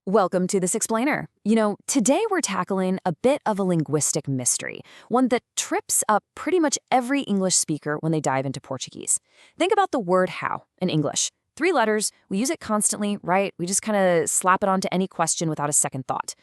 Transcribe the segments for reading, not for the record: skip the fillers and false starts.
Welcome to this explainer. Today we're tackling a bit of a linguistic mystery, one that trips up pretty much every English speaker when they dive into Portuguese. Think about the word how in English. 3 letters, we use it constantly, right? We just kind of slap it onto any question without a second thought.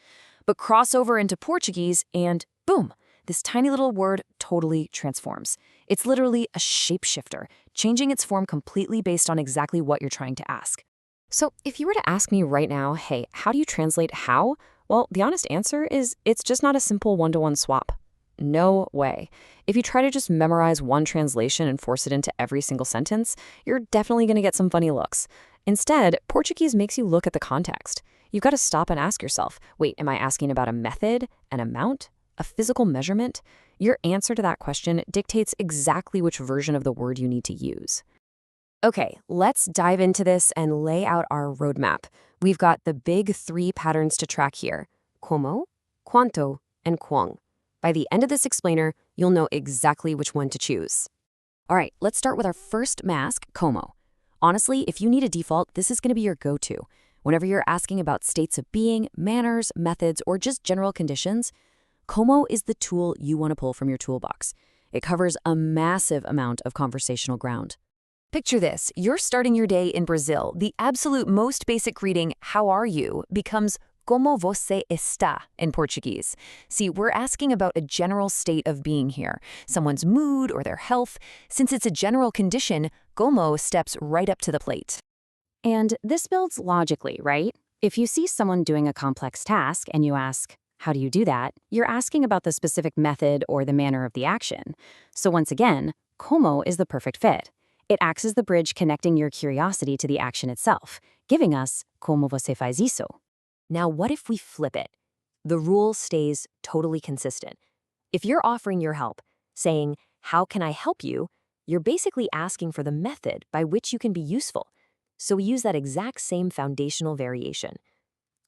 But cross over into Portuguese and boom, this tiny little word totally transforms. It's literally a shapeshifter, changing its form completely based on exactly what you're trying to ask. So if you were to ask me right now, hey, how do you translate how? Well, the honest answer is it's just not a simple one-to-one swap. No way. If you try to just memorize one translation and force it into every single sentence, you're definitely going to get some funny looks. Instead, Portuguese makes you look at the context. You've got to stop and ask yourself, wait, am I asking about a method, an amount, a physical measurement? Your answer to that question dictates exactly which version of the word you need to use. Okay, let's dive into this and lay out our roadmap. We've got the big 3 patterns to track here: como, quanto, and quão. By the end of this explainer, you'll know exactly which one to choose. All right, let's start with our first mask, como. Honestly, if you need a default, this is going to be your go-to. Whenever you're asking about states of being, manners, methods, or just general conditions, como is the tool you want to pull from your toolbox. It covers a massive amount of conversational ground. Picture this, you're starting your day in Brazil. The absolute most basic greeting, how are you, becomes como você está in Portuguese. See, we're asking about a general state of being here, someone's mood or their health. Since it's a general condition, como steps right up to the plate. And this builds logically, right? If you see someone doing a complex task and you ask, how do you do that? You're asking about the specific method or the manner of the action. So once again, como is the perfect fit. It acts as the bridge connecting your curiosity to the action itself, giving us como você faz isso. Now, what if we flip it? The rule stays totally consistent. If you're offering your help, saying, how can I help you? You're basically asking for the method by which you can be useful. So we use that exact same foundational variation.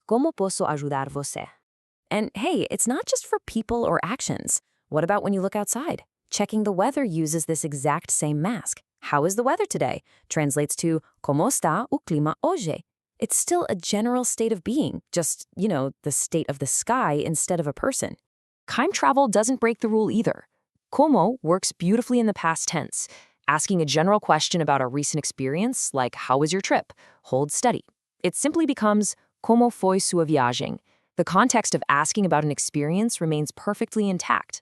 Como posso ajudar você? And hey, it's not just for people or actions. What about when you look outside? Checking the weather uses this exact same mask. How is the weather today? Translates to como está o clima hoje? It's still a general state of being, just, the state of the sky instead of a person. Time travel doesn't break the rule either. Como works beautifully in the past tense. Asking a general question about a recent experience, like how was your trip, holds steady. It simply becomes como foi sua viagem. The context of asking about an experience remains perfectly intact.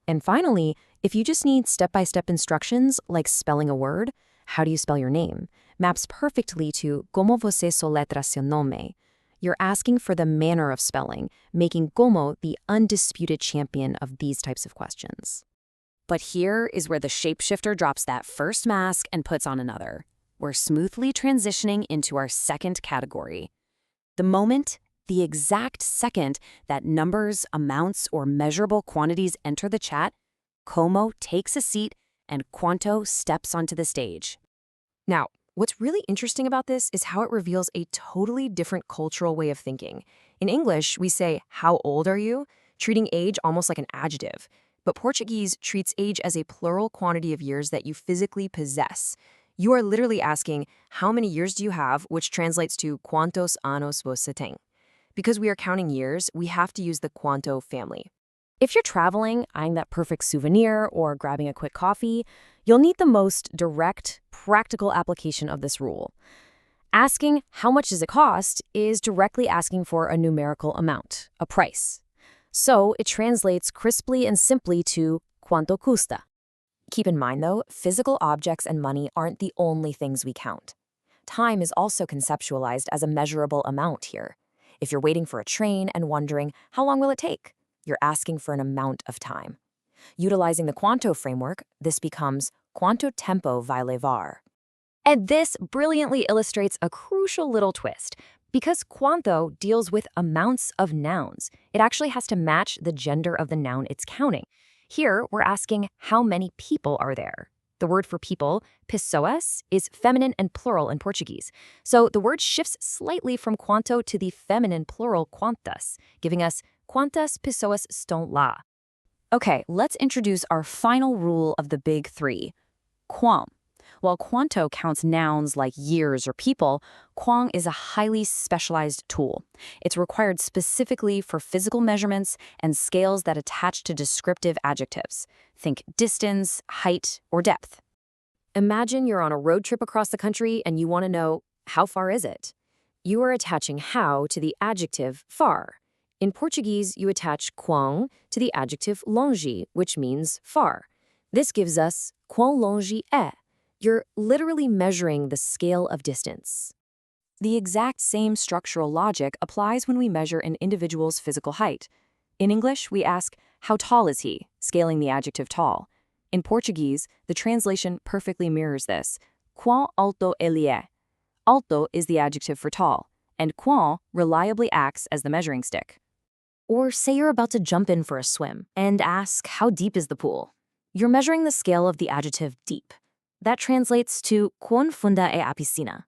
And finally, if you just need step-by-step instructions, like spelling a word, how do you spell your name, maps perfectly to como você soletra seu nome. You're asking for the manner of spelling, making como the undisputed champion of these types of questions. But here is where the shapeshifter drops that first mask and puts on another. We're smoothly transitioning into our second category. The moment, the exact second that numbers, amounts, or measurable quantities enter the chat, como takes a seat and Quanto steps onto the stage. Now, what's really interesting about this is how it reveals a totally different cultural way of thinking. In English, we say, how old are you? Treating age almost like an adjective. But Portuguese treats age as a plural quantity of years that you physically possess. You are literally asking, how many years do you have, which translates to quantos anos você tem. Because we are counting years, we have to use the Quanto family. If you're traveling, eyeing that perfect souvenir, or grabbing a quick coffee, you'll need the most direct, practical application of this rule. Asking how much does it cost is directly asking for a numerical amount, a price. So it translates crisply and simply to quanto custa. Keep in mind though, physical objects and money aren't the only things we count. Time is also conceptualized as a measurable amount here. If you're waiting for a train and wondering, how long will it take? You're asking for an amount of time. Utilizing the Quanto framework, this becomes quanto tempo vai levar. And this brilliantly illustrates a crucial little twist. Because Quanto deals with amounts of nouns, it actually has to match the gender of the noun it's counting. Here, we're asking how many people are there. The word for people, pessoas, is feminine and plural in Portuguese. So the word shifts slightly from quanto to the feminine plural quantas, giving us quantas pessoas estão lá. Okay, let's introduce our final rule of the big 3, quão. While Quanto counts nouns like years or people, Quão is a highly specialized tool. It's required specifically for physical measurements and scales that attach to descriptive adjectives. Think distance, height, or depth. Imagine you're on a road trip across the country and you want to know, how far is it? You are attaching how to the adjective far. In Portuguese, you attach quão to the adjective longe, which means far. This gives us quão longe é. You're literally measuring the scale of distance. The exact same structural logic applies when we measure an individual's physical height. In English, we ask, how tall is he, scaling the adjective tall. In Portuguese, the translation perfectly mirrors this. Quão alto ele é. Alto is the adjective for tall, and quão reliably acts as the measuring stick. Or say you're about to jump in for a swim and ask, how deep is the pool? You're measuring the scale of the adjective deep. That translates to quão funda é a piscina.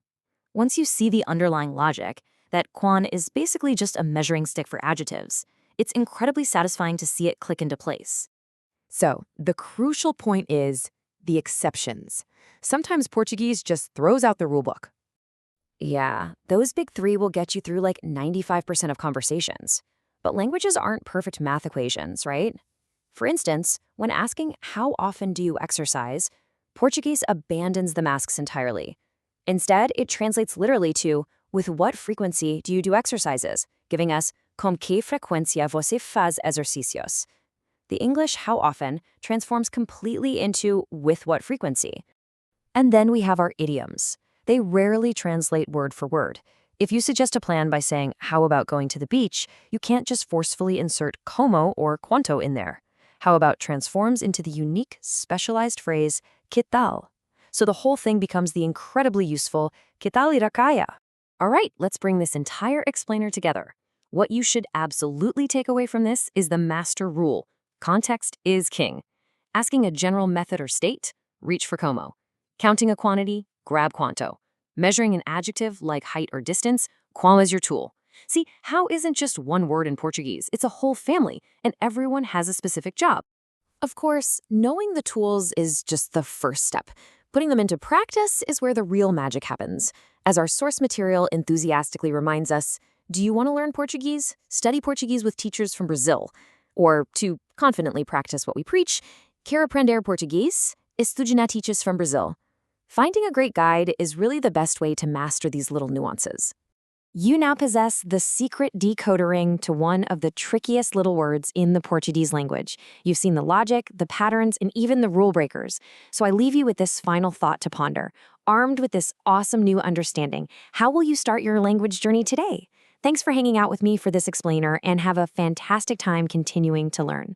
Once you see the underlying logic, that quão is basically just a measuring stick for adjectives, it's incredibly satisfying to see it click into place. So, the crucial point is the exceptions. Sometimes Portuguese just throws out the rulebook. Yeah, those big three will get you through like 95% of conversations. But languages aren't perfect math equations, right? For instance, when asking how often do you exercise, Portuguese abandons the masks entirely. Instead, it translates literally to, with what frequency do you do exercises, giving us, com que frequência você faz exercícios. The English how often transforms completely into with what frequency. And then we have our idioms. They rarely translate word for word. If you suggest a plan by saying, how about going to the beach, you can't just forcefully insert como or quanto in there. How about transforms into the unique, specialized phrase, que tal? So the whole thing becomes the incredibly useful, que tal ir a caia? All right, let's bring this entire explainer together. What you should absolutely take away from this is the master rule. Context is king. Asking a general method or state, reach for como. Counting a quantity, grab quanto. Measuring an adjective like height or distance, quão is your tool. See, how isn't just one word in Portuguese, it's a whole family, and everyone has a specific job. Of course, knowing the tools is just the first step. Putting them into practice is where the real magic happens. As our source material enthusiastically reminds us, do you want to learn Portuguese? Study Portuguese with teachers from Brazil. Or to confidently practice what we preach, quer aprender português? Estude na teachers from Brazil. Finding a great guide is really the best way to master these little nuances. You now possess the secret decoder ring to one of the trickiest little words in the Portuguese language. You've seen the logic, the patterns, and even the rule breakers. So I leave you with this final thought to ponder. Armed with this awesome new understanding, how will you start your language journey today? Thanks for hanging out with me for this explainer, and have a fantastic time continuing to learn.